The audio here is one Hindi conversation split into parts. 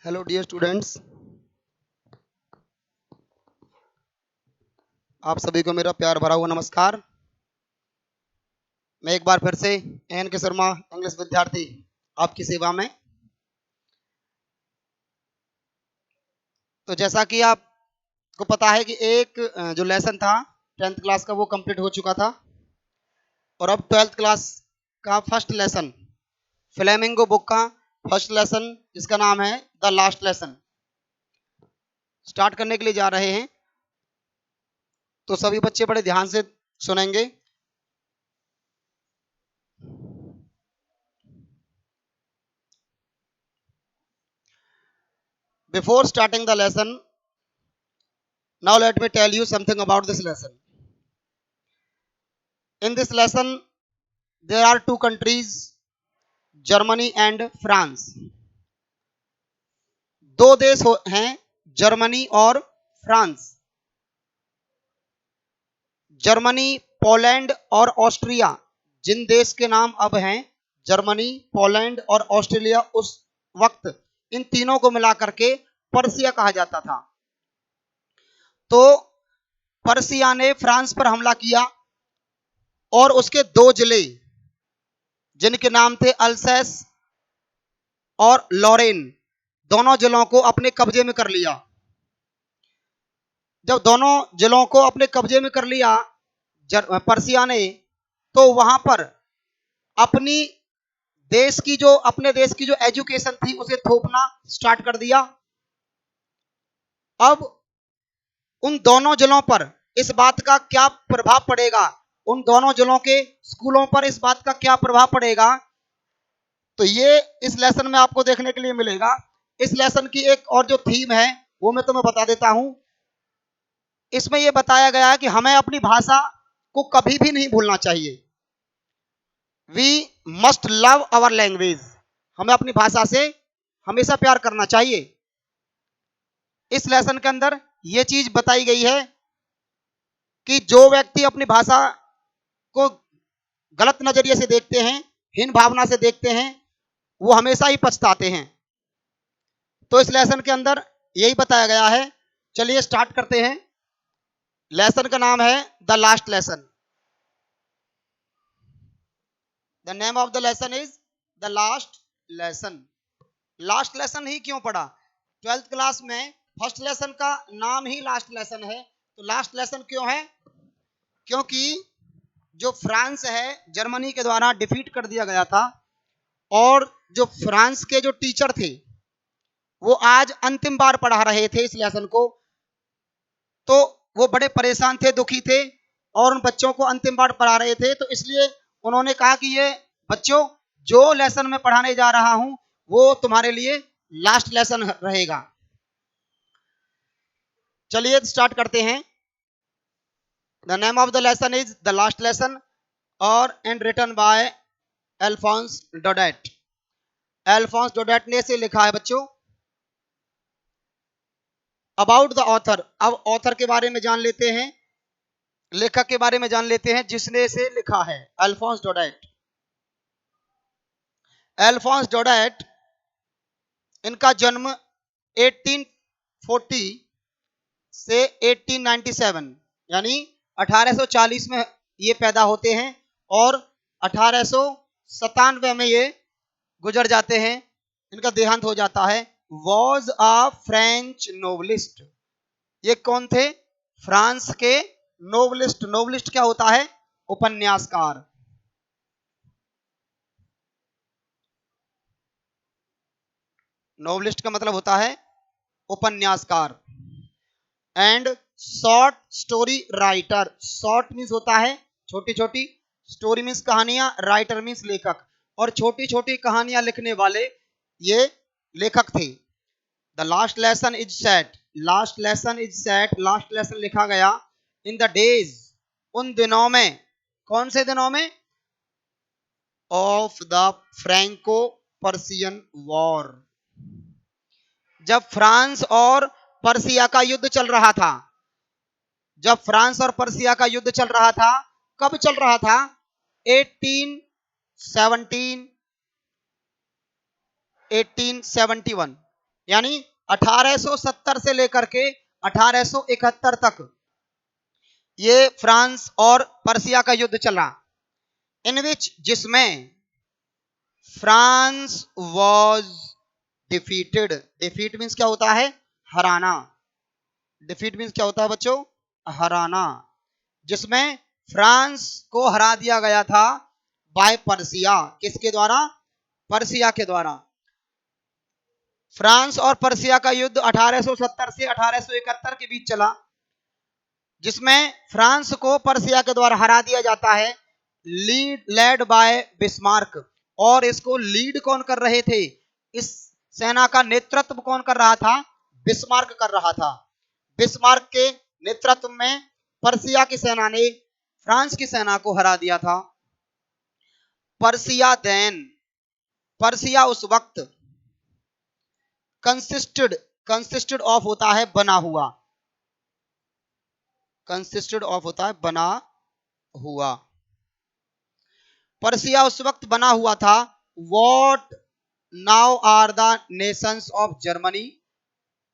हेलो डियर स्टूडेंट्स, आप सभी को मेरा प्यार भरा हुआ नमस्कार। मैं एक बार फिर से एन के शर्मा इंग्लिश विद्यार्थी आपकी सेवा में। तो जैसा कि आपको पता है कि एक जो लेसन था 10th क्लास का वो कंप्लीट हो चुका था और अब 12th क्लास का फर्स्ट लेसन, फ्लेमिंगो बुक का फर्स्ट लेसन जिसका नाम है द लास्ट लेसन, स्टार्ट करने के लिए जा रहे हैं। तो सभी बच्चे बड़े ध्यान से सुनेंगे। Before starting the lesson, now let me tell you something about this lesson. In this lesson, there are two countries, Germany and France. दो देश हैं, जर्मनी और फ्रांस। जर्मनी, पोलैंड और ऑस्ट्रिया, जिन देश के नाम अब हैं जर्मनी, पोलैंड और ऑस्ट्रेलिया, उस वक्त इन तीनों को मिलाकर के पर्सिया कहा जाता था। तो पर्सिया ने फ्रांस पर हमला किया और उसके दो जिले जिनके नाम थे अल्सैस और लॉरेन, दोनों जिलों को अपने कब्जे में कर लिया। जब दोनों जिलों को अपने कब्जे में कर लिया पर्सिया ने, तो वहां पर अपने देश की जो एजुकेशन थी उसे थोपना स्टार्ट कर दिया। अब उन दोनों जिलों पर इस बात का क्या प्रभाव पड़ेगा, उन दोनों जिलों के स्कूलों पर इस बात का क्या प्रभाव पड़ेगा, तो ये इस लेसन में आपको देखने के लिए मिलेगा। इस लेसन की एक और जो थीम है वो मैं तुम्हें बता देता हूं। इसमें यह बताया गया है कि हमें अपनी भाषा को कभी भी नहीं भूलना चाहिए। We must love our language, हमें अपनी भाषा से हमेशा प्यार करना चाहिए। इस लेसन के अंदर यह चीज बताई गई है कि जो व्यक्ति अपनी भाषा को गलत नजरिए से देखते हैं, हीन भावना से देखते हैं, वो हमेशा ही पछताते हैं। तो इस लेसन के अंदर यही बताया गया है। चलिए स्टार्ट करते हैं। लेसन का नाम है the last lesson. The name of the lesson is the last lesson. Last lesson ही क्यों पढ़ा? 12th क्लास में फर्स्ट लेसन का नाम ही लास्ट लेसन है। तो लास्ट लेसन क्यों है? क्योंकि जो फ्रांस है जर्मनी के द्वारा डिफीट कर दिया गया था और जो फ्रांस के जो टीचर थे वो आज अंतिम बार पढ़ा रहे थे इस लेसन को। तो वो बड़े परेशान थे, दुखी थे और उन बच्चों को अंतिम बार पढ़ा रहे थे। तो इसलिए उन्होंने कहा कि ये बच्चों, जो लेसन मैं पढ़ाने जा रहा हूं वो तुम्हारे लिए लास्ट लेसन रहेगा। चलिए स्टार्ट करते हैं। The name of the lesson is the last lesson और and written by Alphonse Daudet. Alphonse Daudet ने इसे लिखा है बच्चों। अबाउट द ऑथर, अब ऑथर के बारे में जान लेते हैं, लेखक के बारे में जान लेते हैं जिसने इसे लिखा है, अल्फोंस डोडेट। अल्फोंस डोडेट, इनका जन्म 1840 से 1897 यानी 1840 में ये पैदा होते हैं और 1897 में ये गुजर जाते हैं, इनका देहांत हो जाता है। वॉज अ फ्रेंच नोवेलिस्ट, ये कौन थे? फ्रांस के नोवेलिस्ट। नोवेलिस्ट क्या होता है? उपन्यासकार। नोवेलिस्ट का मतलब होता है उपन्यासकार। And short story writer, short means होता है छोटी छोटी, स्टोरी मीन्स कहानियां, राइटर मीन्स लेखक, और छोटी छोटी कहानियां लिखने वाले ये लेखक थे। The last lesson is set, last lesson is set, last lesson लिखा गया इन द डेज, उन दिनों में। कौन से दिनों में? Of the Franco Persian war, जब फ्रांस और पर्सिया का युद्ध चल रहा था। जब फ्रांस और पर्सिया का युद्ध चल रहा था, कब चल रहा था? 1817 1871, यानी 1870 से लेकर के 1871 तक ये फ्रांस और पर्सिया का युद्ध चला, इन विच जिसमें France was defeated. Defeat means क्या होता है? हराना। डिफीट मीन्स क्या होता है बच्चों? हराना। जिसमें फ्रांस को हरा दिया गया था बाय पर्सिया। किसके द्वारा? पर्सिया के द्वारा। फ्रांस और पर्सिया का युद्ध 1870 से 1871 के बीच चला, जिसमें फ्रांस को पर्सिया के द्वारा हरा दिया जाता है, लेड बाय बिस्मार्क। और इसको लीड कौन कर रहे थे? इस सेना का नेतृत्व कौन कर रहा था? बिस्मार्क कर रहा था। बिस्मार्क के नेतृत्व में पर्सिया की सेना ने फ्रांस की सेना को हरा दिया था। पर्सिया उस वक्त कंसिस्टेड ऑफ होता है बना हुआ। कंसिस्टेड ऑफ होता है बना हुआ। पर्सिया उस वक्त बना हुआ था what now are the nations of Germany,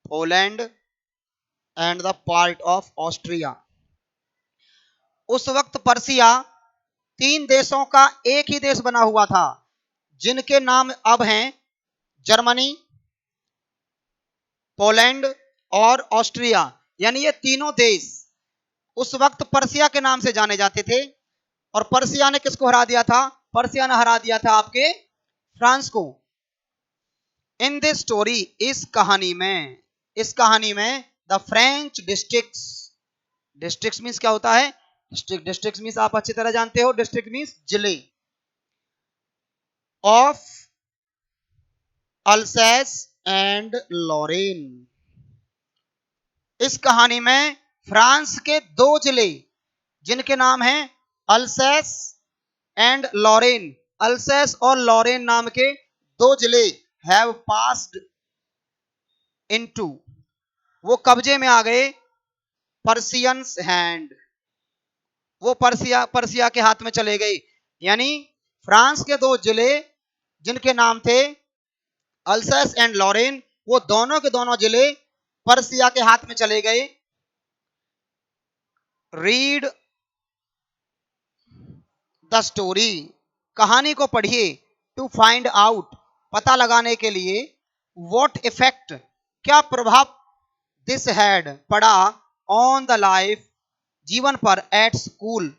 Poland and the part of Austria. उस वक्त पर्सिया 3 देशों का एक ही देश बना हुआ था, जिनके नाम अब हैं जर्मनी, पोलैंड और ऑस्ट्रिया। यानी ये तीनों देश उस वक्त पर्सिया के नाम से जाने जाते थे। और पर्सिया ने किसको हरा दिया था? पर्सिया ने हरा दिया था आपके फ्रांस को। इन दिस स्टोरी, इस कहानी में द फ्रेंच डिस्ट्रिक्ट्स मीन्स क्या होता है? डिस्ट्रिक्ट मीन्स आप अच्छी तरह जानते हो, डिस्ट्रिक्ट मीन्स जिले, ऑफ अल्सैस एंड लॉरेन। इस कहानी में फ्रांस के 2 जिले, जिनके नाम हैं अल्सैस एंड लॉरेन, अल्सैस और लॉरेन नाम के 2 जिले हैव पास्ड इनटू, वो कब्जे में आ गए पर्सियंस हैंड, वो पर्सिया के हाथ में चले गए। यानी फ्रांस के 2 जिले जिनके नाम थे अल्सैस एंड लॉरेन, वो दोनों के दोनों जिले पर्सिया के हाथ में चले गए। रीड द स्टोरी, कहानी को पढ़िए, टू फाइंड आउट, पता लगाने के लिए, व्हाट इफेक्ट, क्या प्रभाव, दिस हैड, पड़ा, ऑन द लाइफ, जीवन पर, एट स्कूल।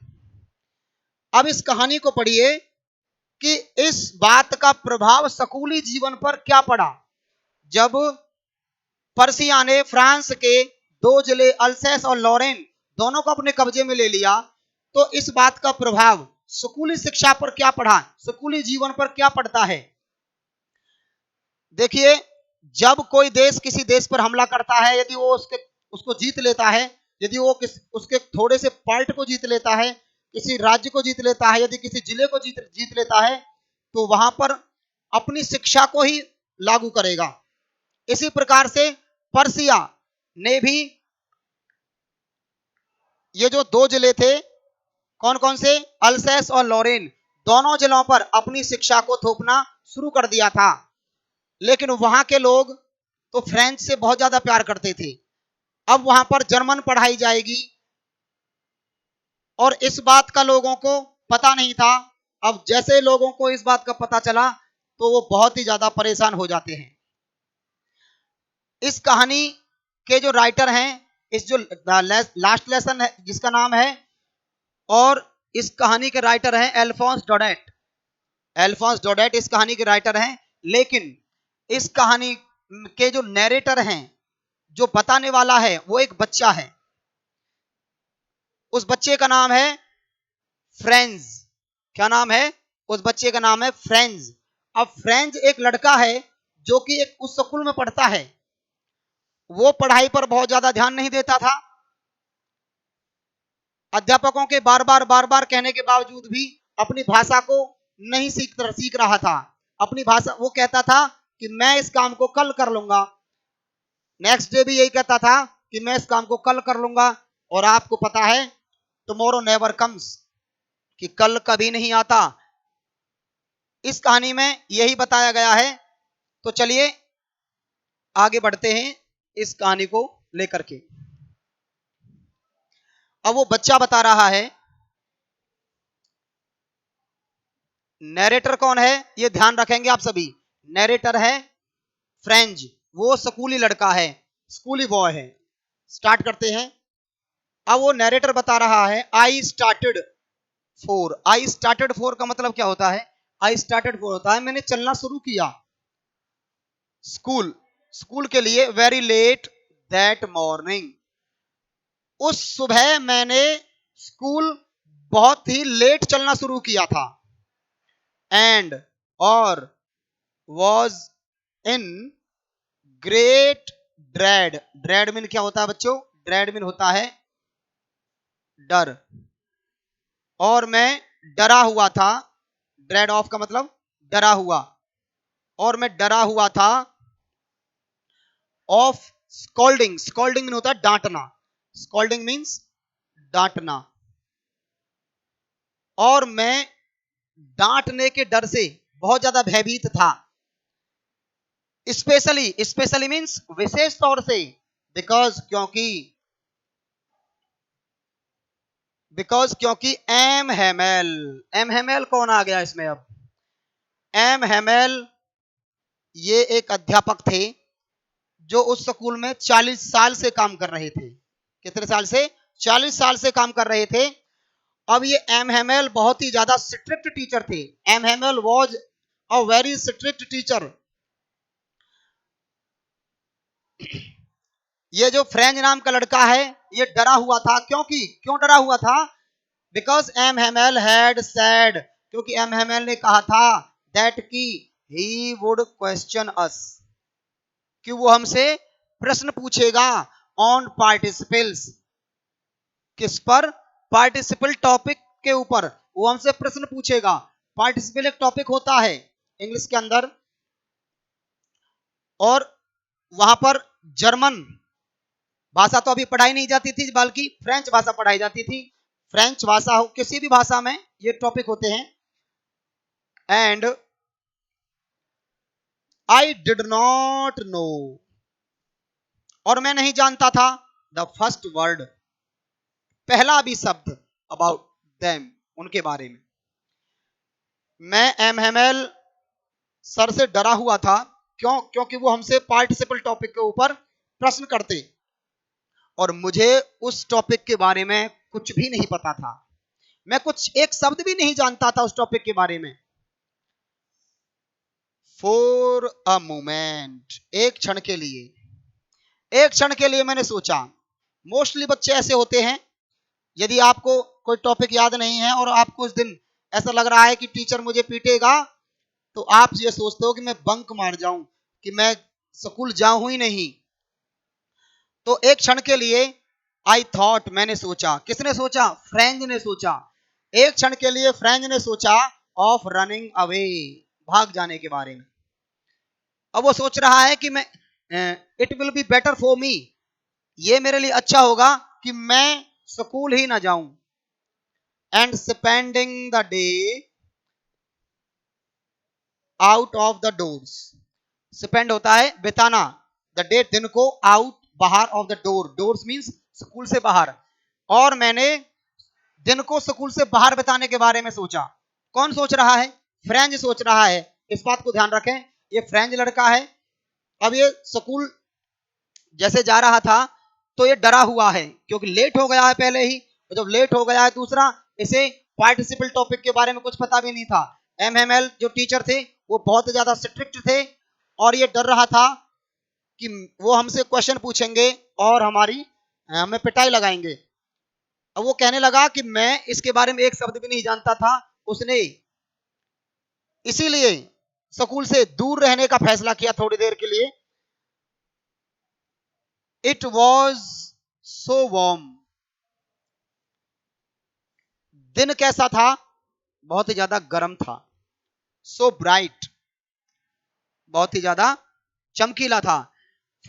अब इस कहानी को पढ़िए कि इस बात का प्रभाव स्कूली जीवन पर क्या पड़ा। जब पर्सिया ने फ्रांस के 2 जिले अल्सैस और लॉरेन दोनों को अपने कब्जे में ले लिया, तो इस बात का प्रभाव स्कूली शिक्षा पर क्या पड़ा, स्कूली जीवन पर क्या पड़ता है। देखिए, जब कोई देश किसी देश पर हमला करता है, यदि वो उसको जीत लेता है, यदि वो उसके थोड़े से पार्ट को जीत लेता है, किसी राज्य को जीत लेता है, यदि किसी जिले को जीत लेता है, तो वहां पर अपनी शिक्षा को ही लागू करेगा। इसी प्रकार से पर्सिया ने भी ये जो 2 जिले थे, कौन कौन से? अल्सैस और लॉरेन, दोनों जिलों पर अपनी शिक्षा को थोपना शुरू कर दिया था। लेकिन वहां के लोग तो फ्रेंच से बहुत ज्यादा प्यार करते थे। अब वहां पर जर्मन पढ़ाई जाएगी, और इस बात का लोगों को पता नहीं था। अब जैसे लोगों को इस बात का पता चला, तो वो बहुत ही ज्यादा परेशान हो जाते हैं। इस कहानी के जो राइटर हैं, इस जो लास्ट लेसन है जिसका नाम है, और इस कहानी के राइटर हैं अल्फोंस डोडेट। अल्फोंस डोडेट इस कहानी के राइटर हैं। लेकिन इस कहानी के जो नैरेटर हैं, जो बताने वाला है, वो एक बच्चा है। उस बच्चे का नाम है फ्रेंज। क्या नाम है? उस बच्चे का नाम है फ्रेंज। अब फ्रेंज एक लड़का है जो कि एक उस स्कूल में पढ़ता है। वो पढ़ाई पर बहुत ज्यादा ध्यान नहीं देता था। अध्यापकों के बार बार कहने के बावजूद भी अपनी भाषा को नहीं सीख रहा था। अपनी भाषा, वो कहता था कि मैं इस काम को कल कर लूंगा। नेक्स्ट डे भी यही कहता था कि मैं इस काम को कल कर लूंगा। और आपको पता है, टुमारो नेवर कम्स, कि कल कभी नहीं आता। इस कहानी में यही बताया गया है। तो चलिए आगे बढ़ते हैं इस कहानी को लेकर के। अब वो बच्चा बता रहा है, नैरेटर कौन है ये ध्यान रखेंगे आप सभी। नैरेटर है फ्रेंच, वो स्कूली लड़का है, स्कूली बॉय है। स्टार्ट करते हैं। अब वो नैरेटर बता रहा है, I started four. I started four का मतलब क्या होता है? आई स्टार्टेड फोर होता है मैंने चलना शुरू किया स्कूल, स्कूल के लिए, वेरी लेट दैट मॉर्निंग। उस सुबह मैंने स्कूल बहुत ही लेट चलना शुरू किया था। एंड और was in great dread. Dread mean क्या होता है बच्चों? ड्रेड मीन होता है डर। और मैं डरा हुआ था। ड्रेड ऑफ का मतलब डरा हुआ। और मैं डरा हुआ था ऑफ स्कॉल्डिंग। स्कॉल्डिंग मीन होता है डांटना। Scolding means डांटना। और मैं डांटने के डर से बहुत ज्यादा भयभीत था। स्पेशली, स्पेशली मीन्स विशेष तौर से, बिकॉज क्योंकि एम हेमेल। एम हेमेल कौन आ गया इसमें? अब एम हेमेल ये एक अध्यापक थे जो उस स्कूल में 40 साल से काम कर रहे थे। कितने साल से? 40 साल से काम कर रहे थे। अब ये एम हेमेल बहुत ही ज्यादा स्ट्रिक्ट टीचर थे। M Hamel was a very strict teacher. ये जो फ्रेंच नाम का लड़का है ये डरा हुआ था। क्यों डरा हुआ था? Because M Hamel had said, क्योंकि एम हेमेल ने कहा था दैट की ही वुड क्वेश्चन अस, कि वो हमसे प्रश्न पूछेगा ऑन पार्टिसिपल्स। किस पर? पार्टिसिपल टॉपिक के ऊपर वो हमसे प्रश्न पूछेगा। पार्टिसिपल एक टॉपिक होता है इंग्लिश के अंदर, और वहां पर जर्मन भाषा तो अभी पढ़ाई नहीं जाती थी, बल्कि फ्रेंच भाषा पढ़ाई जाती थी। फ्रेंच भाषा हो, किसी भी भाषा में ये टॉपिक होते हैं। And I did not know, और मैं नहीं जानता था, द फर्स्ट वर्ड, पहला भी शब्द, अबाउट देम, उनके बारे में। मैं एम हेमेल सर से डरा हुआ था। क्योंकि वो हमसे पार्टिसिपल टॉपिक के ऊपर प्रश्न करते, और मुझे उस टॉपिक के बारे में कुछ भी नहीं पता था। मैं कुछ एक शब्द भी नहीं जानता था उस टॉपिक के बारे में। फॉर अ मोमेंट, एक क्षण के लिए, एक क्षण के लिए मैंने सोचा। मोस्टली बच्चे ऐसे होते हैं, यदि आपको कोई टॉपिक याद नहीं है और आपको उस दिन ऐसा लग रहा है कि टीचर मुझे पीटेगा, तो आप ये सोचते हो कि मैं बंक मार जाऊं, कि मैं स्कूल जाऊं ही नहीं। तो एक क्षण के लिए आई थॉट, मैंने सोचा। किसने सोचा? फ्रेंच ने सोचा। एक क्षण के लिए फ्रेंच ने सोचा ऑफ रनिंग अवे, भाग जाने के बारे में। अब वो सोच रहा है कि मैं it will be better for me, ये मेरे लिए अच्छा होगा कि मैं स्कूल ही ना जाऊं। And spending the day out of the doors. Spend होता है बिताना, द डे दिन को, आउट बाहर, of the door, doors means school से बाहर। और मैंने दिन को स्कूल से बाहर बिताने के बारे में सोचा। कौन सोच रहा है? फ्रेंच सोच रहा है। इस बात को ध्यान रखें, ये फ्रेंच लड़का है। अब ये स्कूल जैसे जा रहा था तो ये डरा हुआ है, क्योंकि लेट हो गया है पहले ही। और जब लेट हो गया है, दूसरा इसे पार्टिसिपल टॉपिक के बारे में कुछ पता भी नहीं था। एमएमएल जो टीचर थे वो बहुत ज्यादा स्ट्रिक्ट थे, और ये डर रहा था कि वो हमसे क्वेश्चन पूछेंगे और हमें पिटाई लगाएंगे। अब वो कहने लगा कि मैं इसके बारे में एक शब्द भी नहीं जानता था। उसने इसीलिए स्कूल से दूर रहने का फैसला किया थोड़ी देर के लिए। इट वॉज सो वार्म, दिन कैसा था? बहुत ही ज्यादा गर्म था। सो ब्राइट, बहुत ही ज्यादा चमकीला था।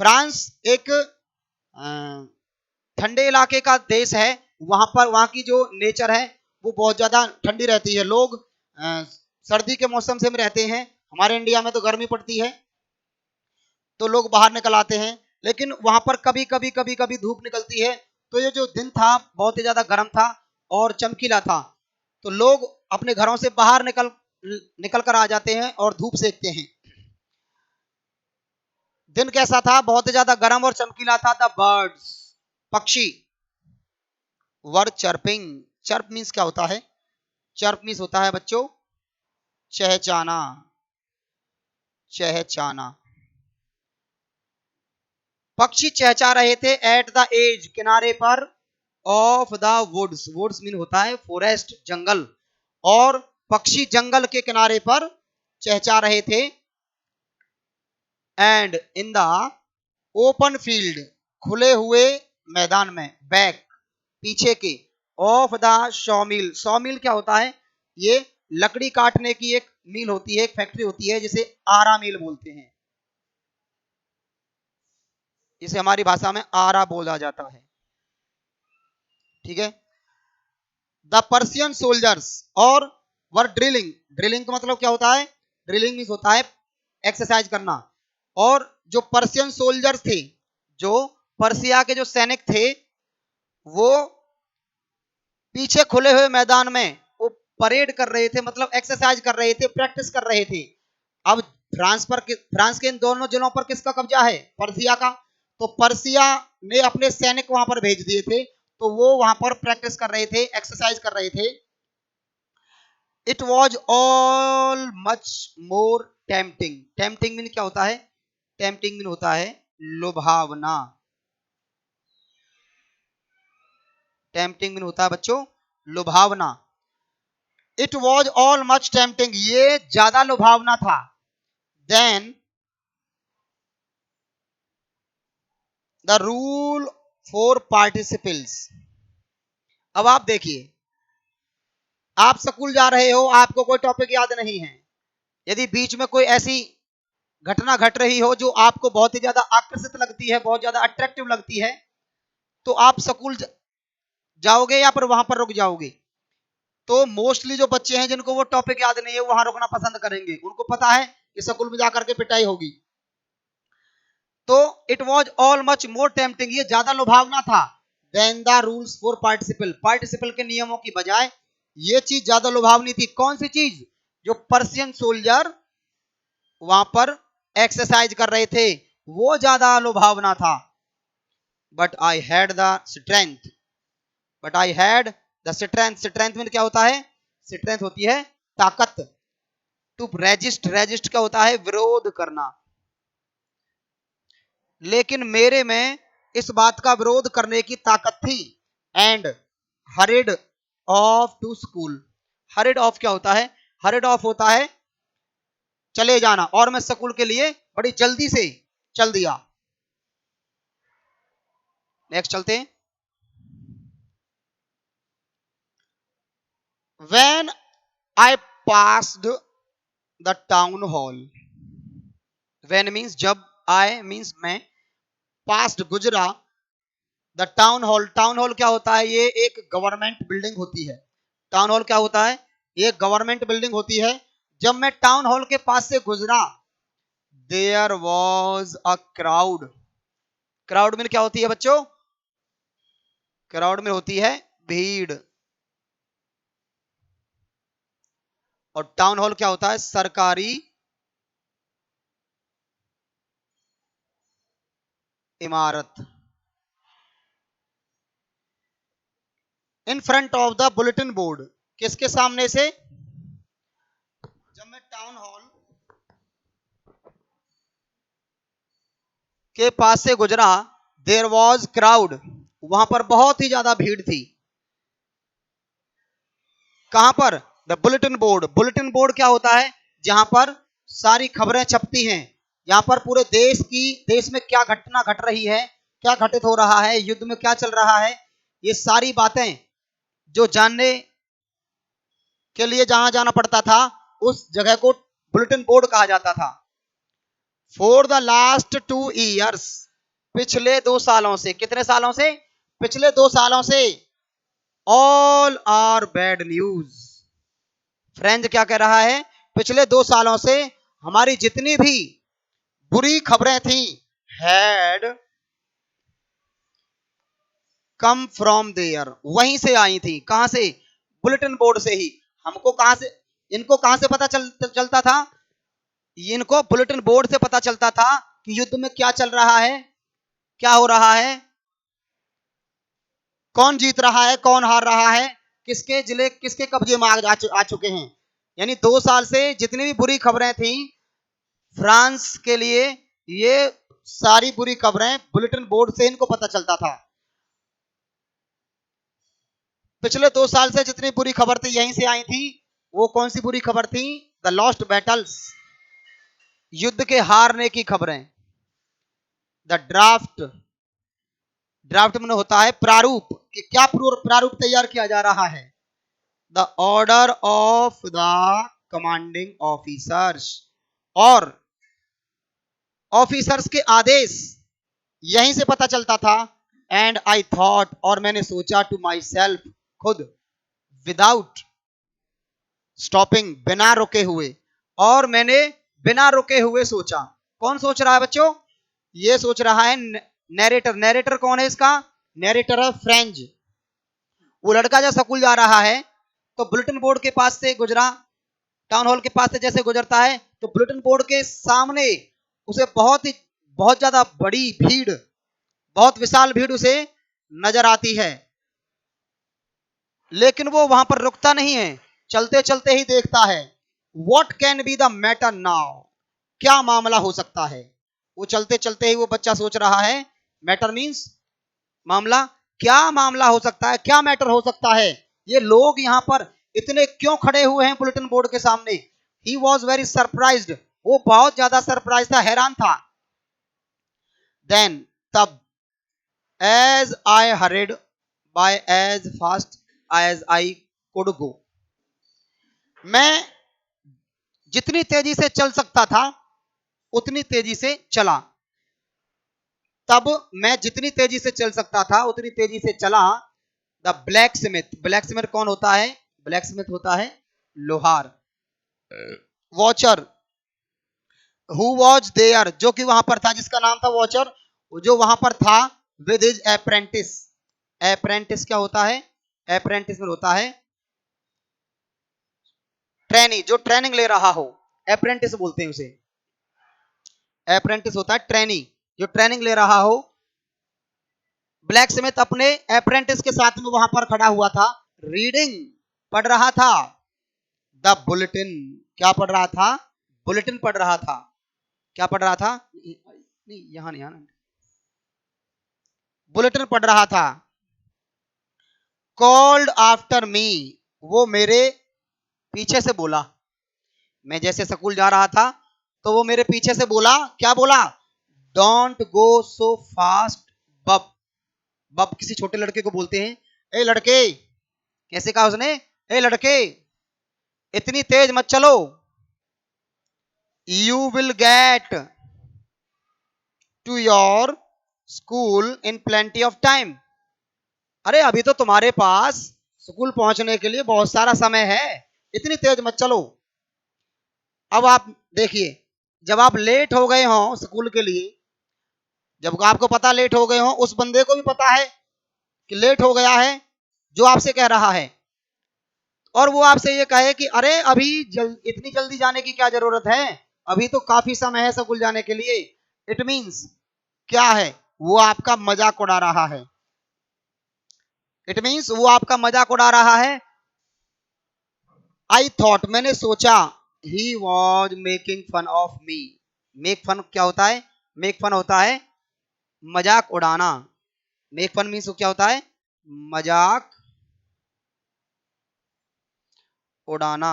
फ्रांस एक ठंडे इलाके का देश है। वहां की जो नेचर है वो बहुत ज्यादा ठंडी रहती है। लोग सर्दी के मौसम से में रहते हैं, हमारे इंडिया में तो गर्मी पड़ती है, तो लोग बाहर निकल आते हैं, लेकिन वहां पर कभी कभी धूप निकलती है। तो ये जो दिन था बहुत ही ज्यादा गर्म था और चमकीला था, तो लोग अपने घरों से बाहर निकल कर आ जाते हैं और धूप सेकते हैं। दिन कैसा था? बहुत ही ज्यादा गर्म और चमकीला था। द बर्ड्स, पक्षी, वर चर्पिंग। चर्प मीन्स क्या होता है? चर्प मीन्स होता है बच्चों चहचाना, चहचाना। पक्षी चहचा रहे थे एट द एज, किनारे पर, of the woods. Woods mean होता है फॉरेस्ट, जंगल, और पक्षी जंगल के किनारे पर चहचा रहे थे। And in the open field, खुले हुए मैदान में, बैक, पीछे के, ऑफ द शॉमिल। शॉमिल क्या होता है? ये लकड़ी काटने की एक मिल होती है, एक फैक्ट्री होती है, जिसे आरा मिल बोलते हैं, इसे हमारी भाषा में आरा बोला जाता है। ठीक है। द पर्शियन सोल्जर्स और वर ड्रिलिंग। ड्रिलिंग का मतलब क्या होता है? ड्रिलिंग मीन्स होता है एक्सरसाइज करना। और जो पर्शियन सोल्जर्स थे, जो पर्सिया के जो सैनिक थे, वो पीछे खुले हुए मैदान में वो परेड कर रहे थे, मतलब एक्सरसाइज कर रहे थे, प्रैक्टिस कर रहे थे। अब फ्रांस के इन दोनों जिलों पर किसका कब्जा है? पर्सिया का। तो पर्सिया ने अपने सैनिक वहां पर भेज दिए थे, तो वो वहां पर प्रैक्टिस कर रहे थे, एक्सरसाइज कर रहे थे। It was all much more tempting. Tempting mean क्या होता है? टेम्पटिंग मीन होता है लुभावना। टेम्पटिंग मीन होता है बच्चों लुभावना। It was all much tempting, ये ज्यादा लुभावना था। Then the rule for participants. अब आप देखिए, आप स्कूल जा रहे हो, आपको कोई टॉपिक याद नहीं है, यदि बीच में कोई ऐसी घटना घट रही हो जो आपको बहुत ही ज्यादा आकर्षित लगती है, बहुत ज्यादा अट्रैक्टिव लगती है, तो आप स्कूल जाओगे या फिर वहां पर रुक जाओगे? तो मोस्टली जो बच्चे हैं जिनको वो टॉपिक याद नहीं है, वहां रुकना पसंद करेंगे। उनको पता है कि स्कूल में जाकर के पिटाई होगी। तो it was all much more tempting, ये ज्यादा लुभावना था, then the rules for participle. Participle के नियमों की बजाय ये चीज ज्यादा लुभावनी थी। कौन सी चीज? जो पर्शियन सोल्जर वहां पर एक्सरसाइज कर रहे थे, वो ज्यादा लुभावना था। But I had the strength, but I had the strength. Strength में क्या होता है? स्ट्रेंथ होती है ताकत। टू रेजिस्ट, रेजिस्ट क्या होता है? विरोध करना। लेकिन मेरे में इस बात का विरोध करने की ताकत थी। And hurried off to school. Hurried off क्या होता है? हरिड ऑफ होता है चले जाना, और मैं स्कूल के लिए बड़ी जल्दी से चल दिया। नेक्स्ट चलते हैं। When I passed the town hall, when means जब, I means मैं, passed गुजरा, the town hall. Town hall क्या होता है? ये एक गवर्नमेंट बिल्डिंग होती है। टाउन हॉल क्या होता है? ये गवर्नमेंट बिल्डिंग होती है। जब मैं टाउन हॉल के पास से गुजरा, there was a crowd. Crowd में क्या होती है बच्चों? क्राउड में होती है भीड़। और टाउन हॉल क्या होता है? सरकारी इमारत। In front of the bulletin board, किसके सामने से? जब मैं टाउन हॉल के पास से गुजरा, देयर वॉज क्राउड, वहां पर बहुत ही ज्यादा भीड़ थी। कहां पर? The bulletin board. Bulletin board क्या होता है? जहां पर सारी खबरें छपती हैं, यहां पर पूरे देश की, देश में क्या घटना घट रही है, क्या घटित हो रहा है, युद्ध में क्या चल रहा है, ये सारी बातें जो जानने के लिए जहां जाना पड़ता था, उस जगह को बुलेटिन बोर्ड कहा जाता था। फॉर द लास्ट 2 years, पिछले 2 सालों से। कितने सालों से? पिछले 2 सालों से। All are bad news. French क्या कह रहा है, पिछले 2 सालों से हमारी जितनी भी बुरी खबरें थी हैड कम फ्रॉम देयर, वहीं से आई थी। कहां से? बुलेटिन बोर्ड से ही। हमको कहां से, इनको कहां से पता चलता था? इनको बुलेटिन बोर्ड से पता चलता था कि युद्ध में क्या चल रहा है, क्या हो रहा है, कौन जीत रहा है, कौन हार रहा है, किसके जिले किसके कब्जे में आ चुके हैं। यानी 2 साल से जितनी भी बुरी खबरें थी फ्रांस के लिए, ये सारी बुरी खबरें बुलेटिन बोर्ड से इनको पता चलता था। पिछले 2 साल से जितनी बुरी खबर थी यहीं से आई थी। वो कौन सी बुरी खबर थी? द लॉस्ट बैटल्स, युद्ध के हारने की खबरें। द ड्राफ्ट, ड्राफ्ट में होता है प्रारूप, कि क्या प्रारूप तैयार किया जा रहा है। The order of the commanding officers, और ऑफिसर्स के आदेश यहीं से पता चलता था। एंड आई थॉट, और मैंने सोचा, टू माई सेल्फ, खुद, विदाउट स्टॉपिंग, बिना रुके हुए, और मैंने बिना रुके हुए सोचा। कौन सोच रहा है बच्चों? ये सोच रहा है नैरेटर। नैरेटर कौन है इसका? नैरेटर है फ्रेंच। वो लड़का जब स्कूल जा रहा है तो बुलेटिन बोर्ड के पास से गुजरा, टाउन हॉल के पास से जैसे गुजरता है तो बुलेटिन बोर्ड के सामने उसे बहुत ज्यादा बड़ी भीड़, बहुत विशाल भीड़ उसे नजर आती है। लेकिन वो वहां पर रुकता नहीं है, चलते चलते ही देखता है। What can be the matter now? क्या मामला हो सकता है? वो चलते चलते ही वो बच्चा सोच रहा है, मैटर मीन्स मामला, क्या मामला हो सकता है, क्या मैटर हो सकता है, ये लोग यहां पर इतने क्यों खड़े हुए हैं बुलेटिन बोर्ड के सामने। ही वॉज वेरी सरप्राइज्ड, वो बहुत ज्यादा सरप्राइज था, हैरान था। देन, तब, as I hurried by as fast as I could go, मैं जितनी तेजी से चल सकता था उतनी तेजी से चला। तब मैं जितनी तेजी से चल सकता था उतनी तेजी से चला। The black Smith, black Smith कौन होता है? ब्लैक स्मिथ होता है लोहार। वॉचर, हु वॉज देयर, जो कि वहां पर था, जिसका नाम था वॉचर, जो वहां पर था, विद हिज अप्रेंटिस। अप्रेंटिस क्या होता है? अप्रेंटिस में होता है ट्रेनी, जो ट्रेनिंग ले रहा हो, अप्रेंटिस बोलते हैं उसे। अप्रेंटिस होता है ट्रेनी, जो ट्रेनिंग ले रहा हो। ब्लैक स्मिथ अपने अप्रेंटिस के साथ में वहां पर खड़ा हुआ था, रीडिंग, पढ़ रहा था, द बुलेटिन, क्या पढ़ रहा था? बुलेटिन पढ़ रहा था। क्या पढ़ रहा था? नहीं, यहां नहीं, आना, बुलेटिन पढ़ रहा था। कॉल्ड आफ्टर मी, वो मेरे पीछे से बोला। मैं जैसे स्कूल जा रहा था तो वो मेरे पीछे से बोला, क्या बोला? डोंट गो सो फास्ट बब। बब किसी छोटे लड़के को बोलते हैं, ए लड़के, कैसे कहा उसने? ए लड़के, इतनी तेज मत चलो, you will get to your school in plenty of time. अरे अभी तो तुम्हारे पास स्कूल पहुंचने के लिए बहुत सारा समय है, इतनी तेज मत चलो। अब आप देखिए, जब आप लेट हो गए हो स्कूल के लिए, जब आपको पता लेट हो गए हो, उस बंदे को भी पता है कि लेट हो गया है जो आपसे कह रहा है, और वो आपसे ये कहे कि अरे अभी इतनी जल्दी जाने की क्या जरूरत है, अभी तो काफी समय है स्कूल जाने के लिए। इट मींस क्या है? वो आपका मजाक उड़ा रहा है। इट मींस वो आपका मजाक उड़ा रहा है। आई थॉट, मैंने सोचा, he was making fun of me. Make fun क्या होता है? मेक फन होता है मजाक उड़ाना। मेक फन मीन्स क्या होता है? मजाक उड़ाना।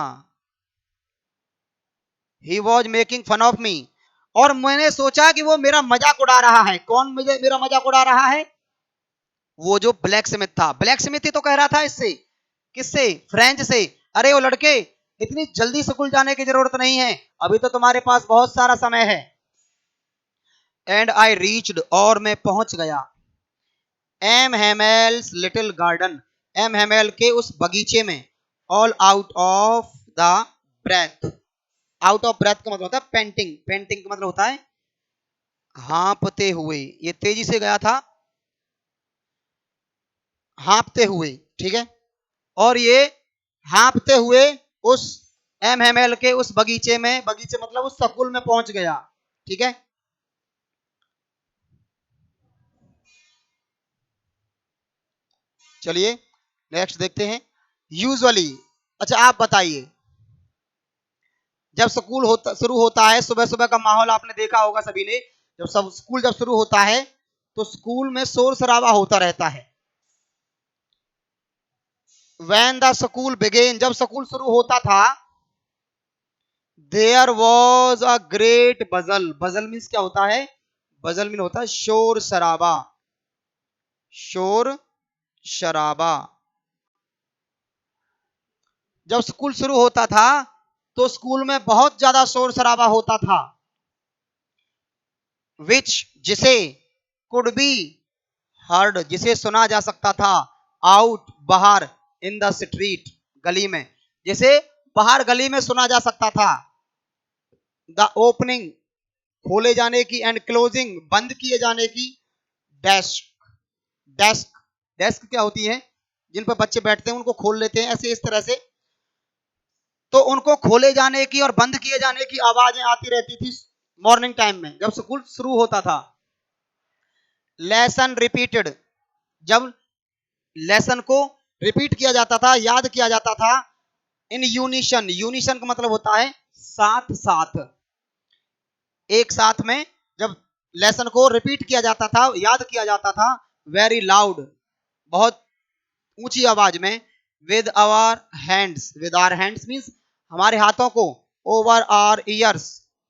He was making fun of me, और मैंने सोचा कि वो मेरा मजाक उड़ा रहा है। कौन मुझे मेरा मजाक उड़ा रहा है? वो जो ब्लैक स्मिथ था। ब्लैक स्मिथ ही तो कह रहा था इससे, किससे? फ्रेंच से। अरे वो लड़के, इतनी जल्दी स्कूल जाने की जरूरत नहीं है, अभी तो तुम्हारे पास बहुत सारा समय है। एंड आई रीच्ड, और मैं पहुंच गया, M Hamel's little garden. M Hamel के उस बगीचे में, all out of the breath. Out of breath का मतलब होता है पेंटिंग, पेंटिंग का मतलब होता है हाँपते हुए, ये तेजी से गया था हाँपते हुए, ठीक है। और ये हाँपते हुए उस एम हेमेल के उस बगीचे में, बगीचे मतलब उस स्कूल में पहुंच गया, ठीक है। चलिए नेक्स्ट देखते हैं। यूजुअली, अच्छा आप बताइए, जब स्कूल होता शुरू होता है, सुबह सुबह का माहौल आपने देखा होगा सभी ने, जब सब स्कूल जब शुरू होता है तो स्कूल में शोर शराबा होता रहता है। When the school began, जब स्कूल शुरू होता था, there was a great बजल। बजल मीन्स क्या होता है? बजल मीन होता है शोर शराबा, शोर शराबा। जब स्कूल शुरू होता था तो स्कूल में बहुत ज्यादा शोर शराबा होता था। विच, जिसे, कुड बी हर्ड, जिसे सुना जा सकता था, आउट, बाहर, इन द स्ट्रीट, गली में, जिसे बाहर गली में सुना जा सकता था। द ओपनिंग, खोले जाने की, एंड क्लोजिंग, बंद किए जाने की, डेस्क, डेस्क, डेस्क क्या होती है? जिन पर बच्चे बैठते हैं उनको खोल लेते हैं ऐसे इस तरह से, तो उनको खोले जाने की और बंद किए जाने की आवाजें आती रहती थी मॉर्निंग टाइम में जब स्कूल शुरू होता था। लेसन रिपीटेड, जब लेसन को रिपीट किया जाता था, याद किया जाता था। इन यूनिशन, यूनिशन का मतलब होता है साथ साथ, एक साथ में जब लेसन को रिपीट किया जाता था, याद किया जाता था। वेरी लाउड, बहुत ऊंची आवाज में। With our hands, with our hands means हमारे हाथों को, over our ears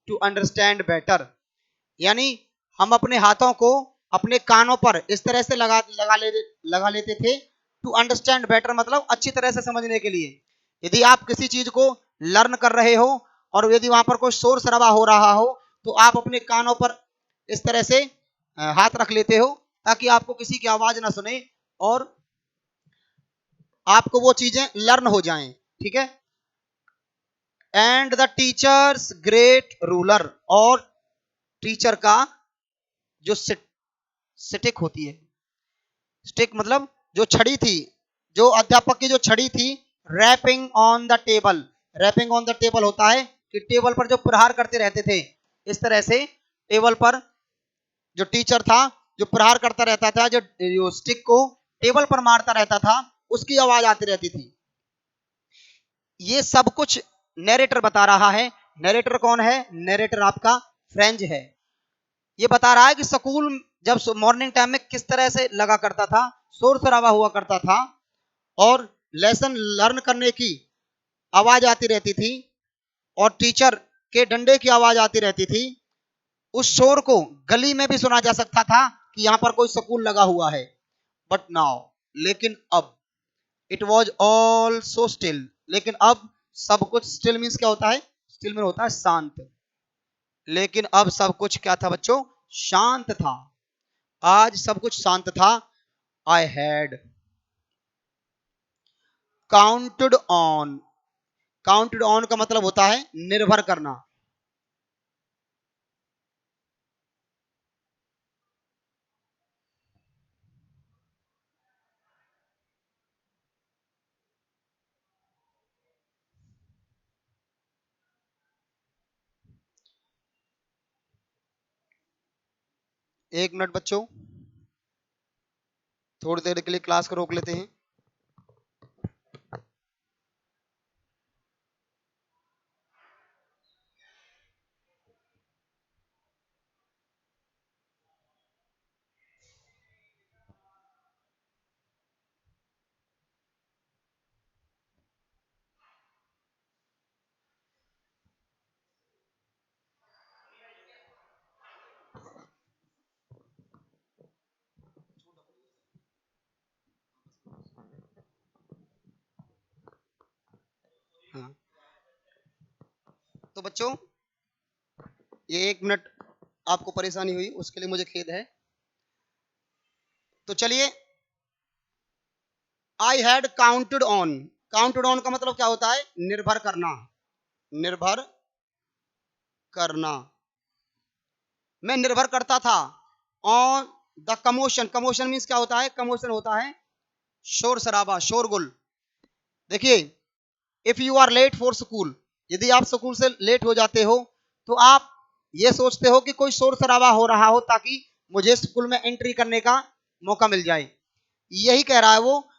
to understand better, यानी हम अपने हाथों को अपने कानों पर इस तरह से लगा लेते थे। टू अंडरस्टैंड बेटर मतलब अच्छी तरह से समझने के लिए। यदि आप किसी चीज को लर्न कर रहे हो और यदि वहां पर कोई शोर शराबा हो रहा हो तो आप अपने कानों पर इस तरह से हाथ रख लेते हो ताकि आपको किसी की आवाज ना सुने और आपको वो चीजें लर्न हो जाएं, ठीक है। And the teachers great ruler, और टीचर का जो स्टिक होती है, स्टिक मतलब जो छड़ी थी, जो अध्यापक की जो छड़ी थी, rapping on the table, rapping on the table होता है कि टेबल पर जो प्रहार करते रहते थे, इस तरह से टेबल पर जो टीचर था जो प्रहार करता रहता था, जो स्टिक को टेबल पर मारता रहता था, उसकी आवाज आती रहती थी। ये सब कुछ नरेटर बता रहा है। नरेटर कौन है? नरेटर आपका फ्रेंच है। ये बता रहा है कि स्कूल जब मॉर्निंग टाइम में किस तरह से लगा करता था, शोर शराबा हुआ करता था और लेसन लर्न करने की आवाज आती रहती थी और टीचर के डंडे की आवाज आती रहती थी। उस शोर को गली में भी सुना जा सकता था कि यहां पर कोई स्कूल लगा हुआ है। बट नाउ, लेकिन अब, it was all so still, लेकिन अब सब कुछ, स्टिल मीन्स क्या होता है? स्टिल में होता है शांत। लेकिन अब सब कुछ क्या था बच्चों? शांत था। आज सब कुछ शांत था। I had counted on, counted on का मतलब होता है निर्भर करना। एक मिनट बच्चों, थोड़ी देर के लिए क्लास को रोक लेते हैं। हाँ, तो बच्चों ये एक मिनट आपको परेशानी हुई उसके लिए मुझे खेद है। तो चलिए I had counted on, counted on का मतलब क्या होता है? निर्भर करना, निर्भर करना। मैं निर्भर करता था on the commotion, commotion means क्या होता है? कमोशन होता है शोर शराबा, शोरगुल। देखिए, if you are late for school, यदि आप स्कूल से लेट हो जाते हो तो आप ये सोचते हो कि कोई शोर शराबा हो रहा हो ताकि मुझे स्कूल में एंट्री करने का मौका मिल जाए। यही कह रहा है वो,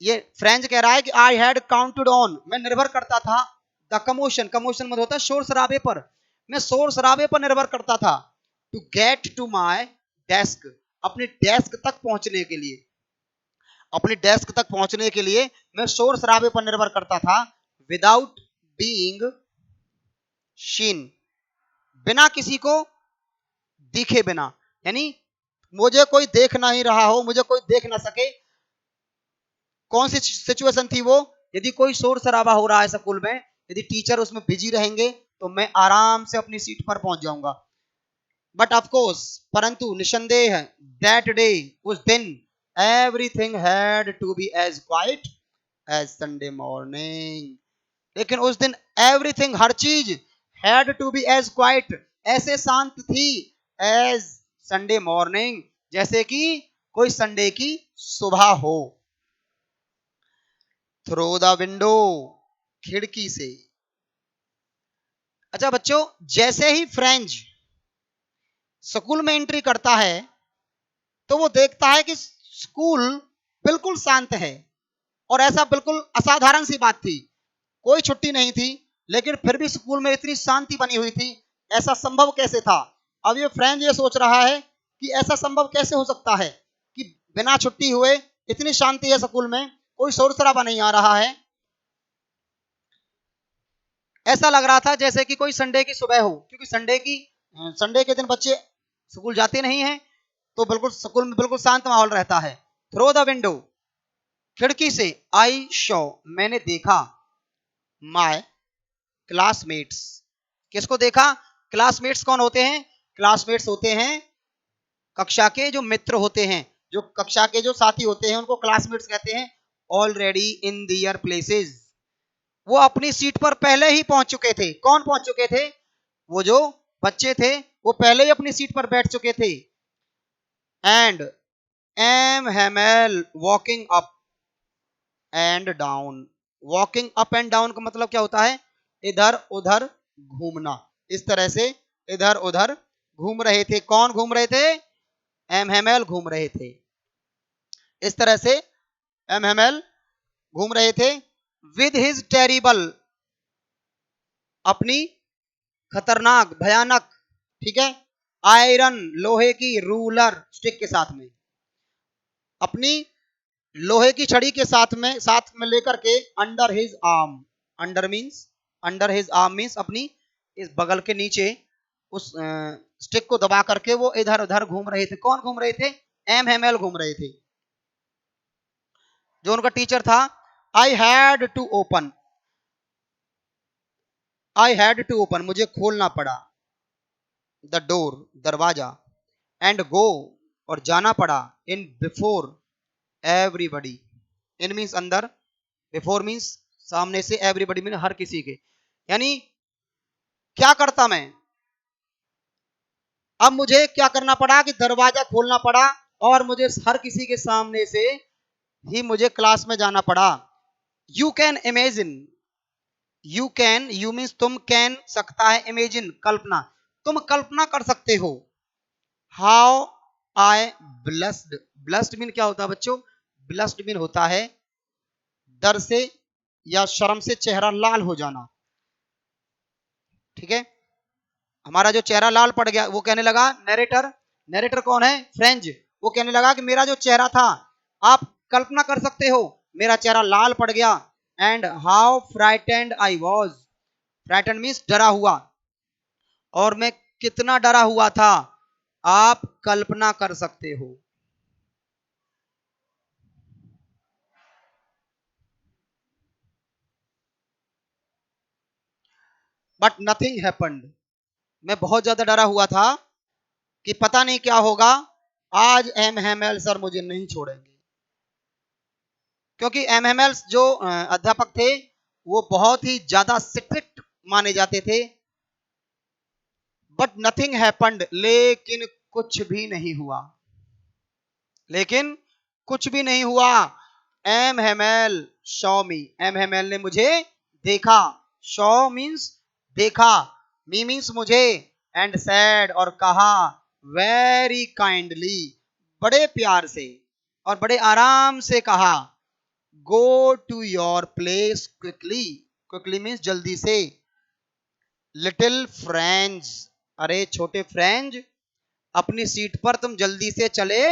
ये फ्रेंच कह रहा है कि आई हैड काउंटेड ऑन, मैं निर्भर करता था द कमोशन, कमोशन मतलब होता है शोर शराबे पर, मैं शोर शराबे पर निर्भर करता था to get to my desk, अपने डेस्क तक पहुंचने के लिए, अपने डेस्क तक पहुंचने के लिए मैं शोर शराबे पर निर्भर करता था विदाउट बीइंग शीन, बिना किसी को दिखे बिना, यानी मुझे कोई देख ना ही रहा हो, मुझे कोई देख ना सके। कौन सी सिचुएशन थी वो? यदि कोई शोर शराबा हो रहा है स्कूल में, यदि टीचर उसमें बिजी रहेंगे तो मैं आराम से अपनी सीट पर पहुंच जाऊंगा। बट ऑफ कोर्स, परंतु निसंदेह, दैट डे, उस दिन, everything had to be as quiet as Sunday morning, लेकिन उस दिन एवरीथिंग, हर चीज, had to be as quiet, ऐसे शांत थी, एज संडे मॉर्निंग, जैसे कि कोई संडे की सुबह हो। थ्रू द विंडो, खिड़की से। अच्छा बच्चों, जैसे ही फ्रेंच स्कूल में एंट्री करता है तो वो देखता है कि स्कूल बिल्कुल शांत है, और ऐसा बिल्कुल असाधारण सी बात थी, कोई छुट्टी नहीं थी, लेकिन फिर भी स्कूल में इतनी शांति बनी हुई थी। ऐसा संभव कैसे था? अब ये फ्रेंड ये सोच रहा है कि ऐसा संभव कैसे हो सकता है कि बिना छुट्टी हुए इतनी शांति है स्कूल में, कोई शोर शराबा नहीं आ रहा है। ऐसा लग रहा था जैसे कि कोई संडे की सुबह हो, क्योंकि संडे के दिन बच्चे स्कूल जाते नहीं हैं, तो बिल्कुल स्कूल में बिल्कुल शांत माहौल रहता है। थ्रू द विंडो, खिड़की से, आई शो, मैंने देखा, माय क्लासमेट्स, किसको देखा? क्लासमेट्स कौन होते हैं? क्लासमेट्स होते हैं कक्षा के जो मित्र होते हैं, जो कक्षा के जो साथी होते हैं उनको क्लासमेट्स कहते हैं। ऑलरेडी इन दियर प्लेसेस, वो अपनी सीट पर पहले ही पहुंच चुके थे। कौन पहुंच चुके थे? वो जो बच्चे थे वो पहले ही अपनी सीट पर बैठ चुके थे। And M Hamel walking up and down, walking up and down का मतलब क्या होता है? इधर उधर घूमना, इस तरह से इधर उधर घूम रहे थे। कौन घूम रहे थे? एम हेमेल घूम रहे थे, इस तरह से एम हेमेल घूम रहे थे। विद हिज टेरिबल, अपनी खतरनाक, भयानक, ठीक है, आयरन, लोहे की, रूलर, स्टिक के साथ में, अपनी लोहे की छड़ी के साथ में लेकर के, under his arm, under his arm means अपनी इस बगल के नीचे, उस स्टिक को दबा करके वो इधर उधर घूम रहे थे। कौन घूम रहे थे? एम हेमेल घूम रहे थे, जो उनका टीचर था। I had to open, I had to open, मुझे खोलना पड़ा, द डोर, दरवाजा, एंड गो, और जाना पड़ा, in before everybody, in means अंदर, बिफोर मीन्स सामने से, एवरीबडी मीन हर किसी के, यानी क्या करता मैं? अब मुझे क्या करना पड़ा कि दरवाजा खोलना पड़ा, और मुझे हर किसी के सामने से ही मुझे क्लास में जाना पड़ा। You can imagine, you can, you means तुम, कैन सकता है, इमेजिन कल्पना, तुम कल्पना कर सकते हो। How I blessed, blessed mean क्या होता है बच्चों? ब्लस्ड मीन होता है डर से या शर्म से चेहरा लाल हो जाना, ठीक है। हमारा जो चेहरा लाल पड़ गया, वो कहने लगा, नरेटर, नरेटर कौन है? फ्रेंच, वो कहने लगा कि मेरा जो चेहरा था, आप कल्पना कर सकते हो, मेरा चेहरा लाल पड़ गया। And how frightened I was, frightened means डरा हुआ, और मैं कितना डरा हुआ था, आप कल्पना कर सकते हो। बट नथिंग हैपेंड, मैं बहुत ज्यादा डरा हुआ था कि पता नहीं क्या होगा, आज एम हेमेल सर मुझे नहीं छोड़ेंगे। क्योंकि एमएमएल जो अध्यापक थे वो बहुत ही ज्यादा स्ट्रिक्ट माने जाते थे। बट नथिंग हैपेंड, लेकिन कुछ भी नहीं हुआ, लेकिन कुछ भी नहीं हुआ। M Hamel show me, M Hamel ने मुझे देखा, शो मीन्स देखा, मी मीन्स मुझे, एंड सैड और कहा, वेरी काइंडली बड़े प्यार से और बड़े आराम से कहा, go to your place quickly, quickly means जल्दी से, लिटिल फ्रेंड्स, अरे छोटे फ्रेंड्स अपनी सीट पर तुम जल्दी से चले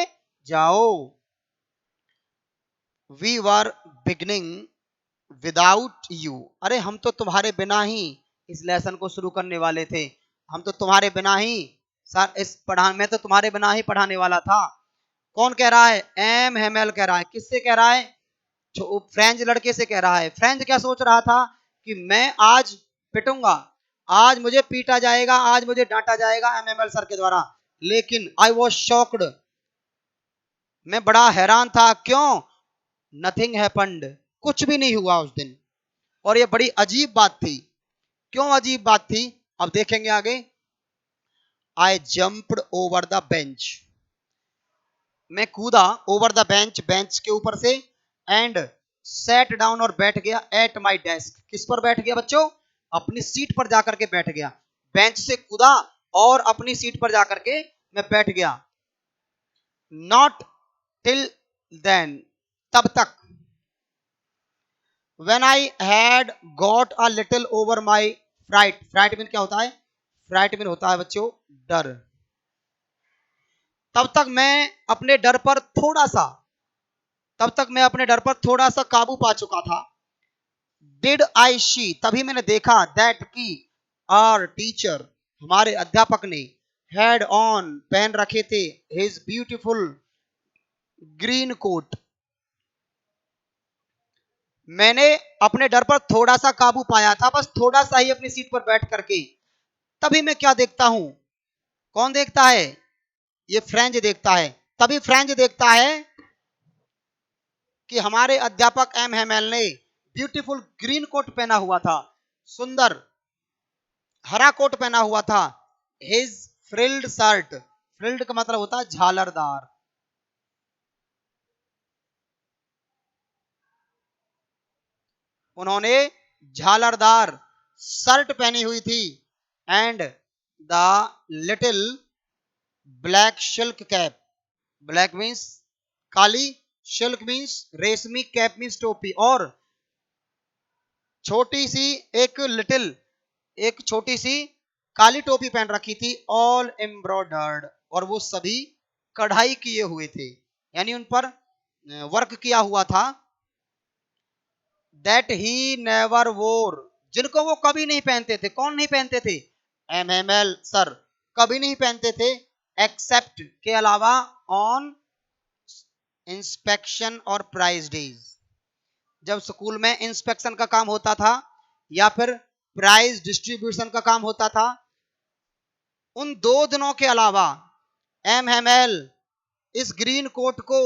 जाओ। We were beginning without you, अरे हम तो तुम्हारे बिना ही इस लेसन को शुरू करने वाले थे, हम तो तुम्हारे बिना ही सर इस मैं तो तुम्हारे बिना ही पढ़ाने वाला था। कौन कह रहा है? एम हेमेल कह रहा है। किससे कह रहा है? फ्रेंच लड़के से कह रहा है। फ्रेंच क्या सोच रहा था कि मैं आज पिटूंगा, आज मुझे पीटा जाएगा, आज मुझे डांटा जाएगा एमएमएल सर के द्वारा, लेकिन आई वॉज शॉक्ड, मैं बड़ा हैरान था। क्यों? नथिंग हैपेंड, कुछ भी नहीं हुआ उस दिन। और ये बड़ी अजीब बात थी। क्यों अजीब बात थी? अब देखेंगे आगे। आई जंप्ड ओवर द बेंच, मैं कूदा, ओवर द बेंच, बेंच के ऊपर से, एंड सेट डाउन और बैठ गया, एट माई डेस्क, किस पर बैठ गया बच्चों? अपनी सीट पर जाकर के बैठ गया। बेंच से कूदा और अपनी सीट पर जाकर के मैं बैठ गया। नॉट टिल देन, तब तक, when I had got a little over my fright, fright mean क्या होता है? फ्राइट मीन होता है बच्चों डर। तब तक मैं अपने डर पर थोड़ा सा, तब तक मैं अपने डर पर थोड़ा सा काबू पा चुका था। डिड आई शी, तभी मैंने देखा, दैट की आर टीचर, हमारे अध्यापक ने, हैड ऑन, पहन रखे थे, हिज ब्यूटीफुल ग्रीन कोट, मैंने अपने डर पर थोड़ा सा काबू पाया था, बस थोड़ा सा ही अपनी सीट पर बैठ करके। तभी मैं क्या देखता हूं? कौन देखता है? ये फ्रेंच देखता है। तभी फ्रेंच देखता है कि हमारे अध्यापक एम हेमेल ने ब्यूटीफुल ग्रीन कोट पहना हुआ था, सुंदर हरा कोट पहना हुआ था। हिज फ्रिल्ड शर्ट, फ्रिल्ड का मतलब होता है झालरदार, उन्होंने झालरदार शर्ट पहनी हुई थी, and the little black silk cap, black means Kali, silk means रेशमी, कैप मीन्स टोपी, और छोटी सी एक लिटिल, एक छोटी सी काली टोपी पहन रखी थी, ऑल एम्ब्रॉयडर्ड, और वो सभी कढ़ाई किए हुए थे, यानी उन पर वर्क किया हुआ था। दैट ही नेवर वोर, जिनको वो कभी नहीं पहनते थे। कौन नहीं पहनते थे? एमएमएल सर कभी नहीं पहनते थे, एक्सेप्ट के अलावा, ऑन इंस्पेक्शन और प्राइज डेज, जब स्कूल में इंस्पेक्शन का काम होता था या फिर प्राइज डिस्ट्रीब्यूशन का काम होता था, उन 2 दिनों के अलावा एमएमएल इस ग्रीन कोट को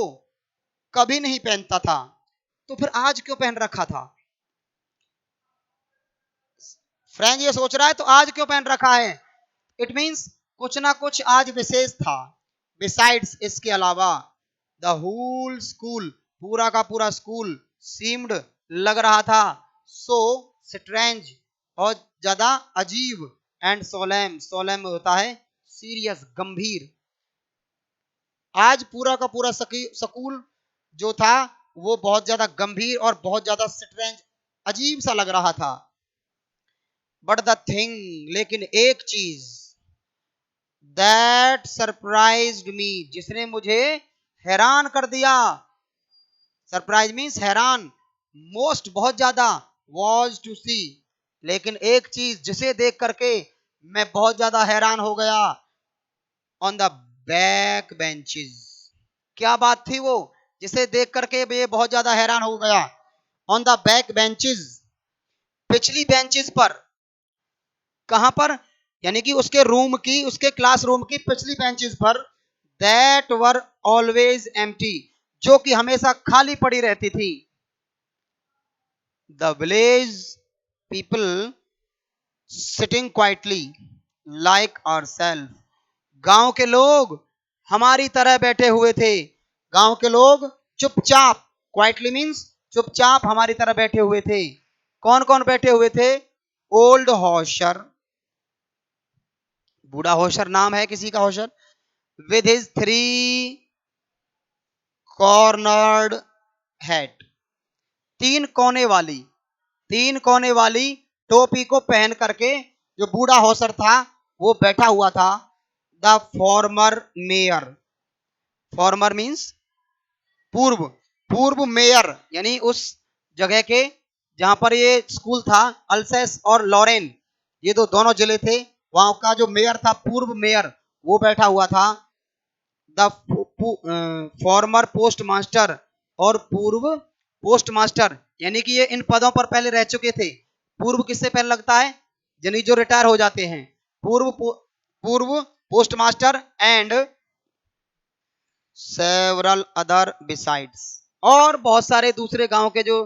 कभी नहीं पहनता था। तो फिर आज क्यों पहन रखा था? फ्रेंच ये सोच रहा है तो आज क्यों पहन रखा है? इट मींस कुछ ना कुछ आज विशेष था। बिसाइड्स, इसके अलावा, द होल स्कूल, पूरा का पूरा स्कूल, सीम्ड, लग रहा था, सो स्ट्रेंज, और ज्यादा अजीब, एंड सोलेम, सोलेम होता है सीरियस, गंभीर। आज पूरा का पूरा स्कूल जो था वो बहुत ज्यादा गंभीर और बहुत ज्यादा स्ट्रेंज, अजीब सा लग रहा था। बट द थिंग, लेकिन एक चीज, दैट सरप्राइज्ड मी, जिसने मुझे हैरान कर दिया, सरप्राइज मीन्स हैरान, मोस्ट बहुत ज्यादा, वॉज टू सी, लेकिन एक चीज जिसे देख करके मैं बहुत ज्यादा हैरान हो गया, ऑन द बैक बेंचेस, क्या बात थी वो जिसे देख करके मैं बहुत ज्यादा हैरान हो गया? ऑन द बैक बेंचेस, पिछली बेंचेस पर। कहां पर? यानी कि उसके रूम की, उसके क्लासरूम की पिछली बेंचेस पर, दैट वर ऑलवेज एम्प्टी, जो कि हमेशा खाली पड़ी रहती थी। The village people sitting quietly like ourself. गांव के लोग हमारी तरह बैठे हुए थे। गांव के लोग चुपचाप, क्वाइटली मीन्स चुपचाप हमारी तरह बैठे हुए थे। कौन कौन बैठे हुए थे? ओल्ड हॉशर, बूढ़ा होशर नाम है किसी का होशर, विद हिज 3 कॉर्नर्ड हेड, तीन कोने वाली टोपी को पहन करके जो बूढ़ा होशर था वो बैठा हुआ था। The former mayor, farmer means पूर्व, पूर्व मेयर यानी उस जगह के जहां पर ये स्कूल था, अल्सेस और लॉरेन, ये दोनों जिले थे, वहां का जो मेयर था, पूर्व मेयर, वो बैठा हुआ था। द फॉर्मर पोस्ट मास्टर, और पूर्व पोस्ट मास्टर, यानी कि ये इन पदों पर पहले रह चुके थे। पूर्व किससे पहले लगता है? यानी जो रिटायर हो जाते हैं। पूर्व post master and several other besides, और बहुत सारे दूसरे गांव के जो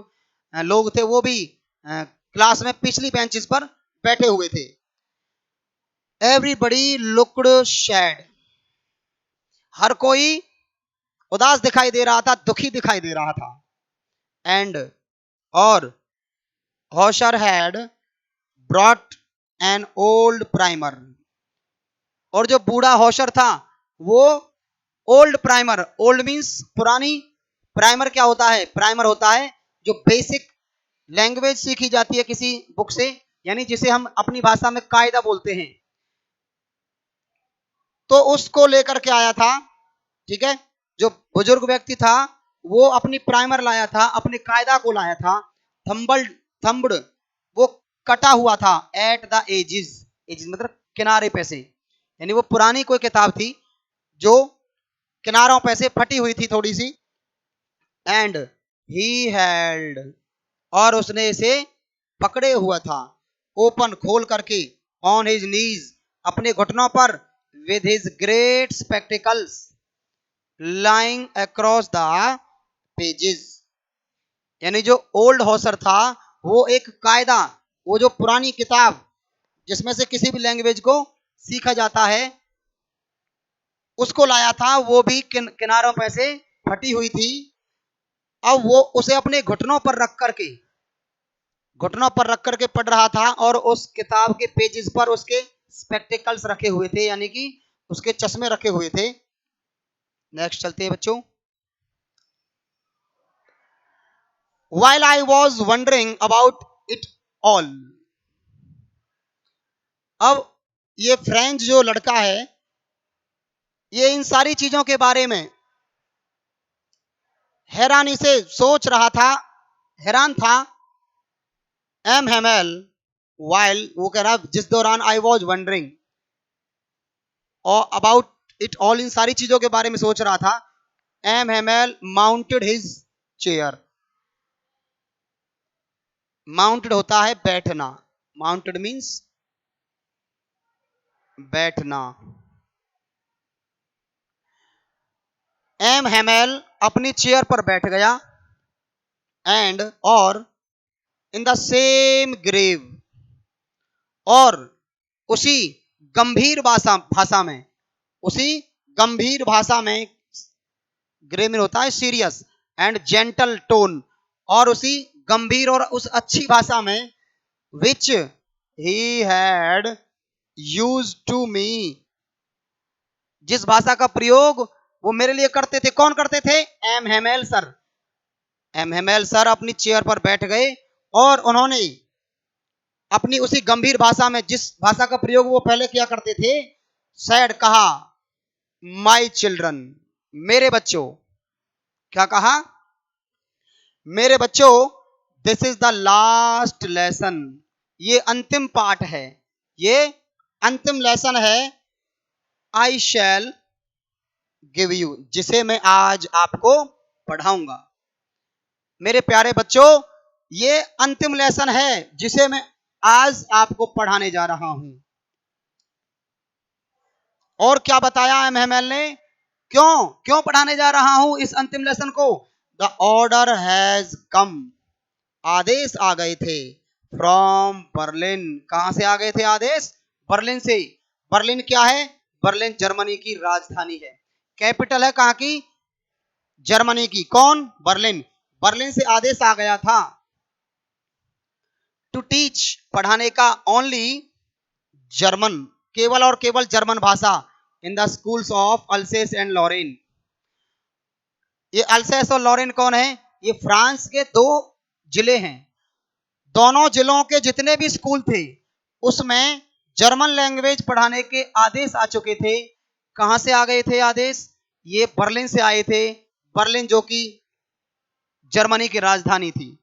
लोग थे वो भी क्लास में पिछली बेंचेस पर बैठे हुए थे। एवरीबडी लुक्ड सैड, हर कोई उदास दिखाई दे रहा था, दुखी दिखाई दे रहा था। एंड और Hauser had brought an old primer, और जो बूढ़ा हॉशर था वो ओल्ड प्राइमर, ओल्ड मींस पुरानी, प्राइमर क्या होता है? प्राइमर होता है जो बेसिक लैंग्वेज सीखी जाती है किसी बुक से, यानी जिसे हम अपनी भाषा में कायदा बोलते हैं, तो उसको लेकर के आया था। ठीक है, जो बुजुर्ग व्यक्ति था वो अपनी प्राइमर लाया था, अपने कायदा को लाया था। थंबड वो कटा हुआ था, एट द एजिस, एजिस मतलब किनारे पे से, यानी वो पुरानी कोई किताब थी जो किनारों पे से फटी हुई थी थोड़ी सी। एंड ही हेल्ड, और उसने इसे पकड़े हुआ था, ओपन खोल करके, ऑन हिज नीज अपने घुटनों पर, with his great spectacles lying across the pages, यानी जो ओल्ड हॉसर था वो एक कायदा, वो जो पुरानी किताब जिसमें से किसी भी लैंग्वेज को सीखा जाता है उसको लाया था, वो भी किनारों पे से फटी हुई थी। अब वो उसे अपने घुटनों पर रख करके पढ़ रहा था, और उस किताब के पेजेस पर उसके स्पेक्टिकल्स रखे हुए थे, यानी कि उसके चश्मे रखे हुए थे। नेक्स्ट चलते हैं बच्चों। While I was wondering about it all, अब ये फ्रेंच जो लड़का है ये इन सारी चीजों के बारे में हैरानी से सोच रहा था, हैरान था। एम हेमेल, वाइल वो कह रहा जिस दौरान आई वॉज वंडरिंग और अबाउट इट ऑल, इन सारी चीजों के बारे में सोच रहा था। M Hamel mounted his chair, mounted होता है बैठना, माउंटेड मीन्स बैठना। एम हेमेल अपनी चेयर पर बैठ गया, एंड और इन द सेम ग्रेव, और उसी गंभीर भाषा में, उसी गंभीर भाषा में, ग्रेव में होता है सीरियस, एंड जेंटल टोन, और उसी गंभीर और उस अच्छी भाषा में, which he had used to me, जिस भाषा का प्रयोग वो मेरे लिए करते थे। कौन करते थे? M Hamel sir. M Hamel sir अपनी चेयर पर बैठ गए और उन्होंने अपनी उसी गंभीर भाषा में, जिस भाषा का प्रयोग वो पहले किया करते थे, सैड कहा, माई चिल्ड्रन, मेरे बच्चों। क्या कहा? मेरे बच्चों, this is the last lesson, ये अंतिम पाठ है, ये अंतिम लेसन है। आई शैल गिव यू, जिसे मैं आज आपको पढ़ाऊंगा। मेरे प्यारे बच्चों, ये अंतिम लेसन है जिसे मैं आज आपको पढ़ाने जा रहा हूं। और क्या बताया एम हेमेल ने? क्यों क्यों पढ़ाने जा रहा हूं इस अंतिम लेसन को? द ऑर्डर हैज कम, आदेश आ गए थे फ्रॉम बर्लिन। कहां से आ गए थे आदेश? बर्लिन से। बर्लिन क्या है? बर्लिन जर्मनी की राजधानी है। कैपिटल है कहां की? जर्मनी की। कौन? बर्लिन। बर्लिन से आदेश आ गया था टू टीच, पढ़ाने का, ओनली जर्मन, केवल और केवल जर्मन भाषा, in the schools of Alsace and Lorraine. ये अल्सेस और लॉरेन कौन है? ये फ्रांस के दो जिले हैं। दोनों जिलों के जितने भी स्कूल थे उसमें जर्मन लैंग्वेज पढ़ाने के आदेश आ चुके थे। कहां से आ गए थे आदेश? ये बर्लिन से आए थे। बर्लिन जो कि जर्मनी की राजधानी थी।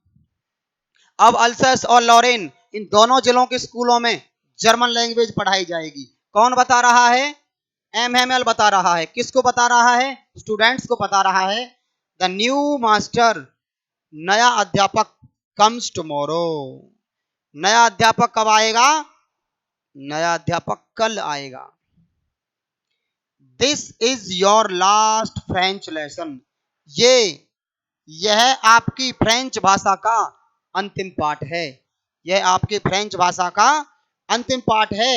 अब अल्सस और लॉरेन इन दोनों जिलों के स्कूलों में जर्मन लैंग्वेज पढ़ाई जाएगी। कौन बता रहा है? एमएमएल बता रहा है। किसको बता रहा है? स्टूडेंट्स को बता रहा है। द न्यू मास्टर, नया अध्यापक, कम्स टुमारो। नया अध्यापक कब आएगा? नया अध्यापक कल आएगा। This is your last French lesson. यह आपकी फ्रेंच भाषा का अंतिम पाठ है। यह आपकी फ्रेंच भाषा का अंतिम पाठ है।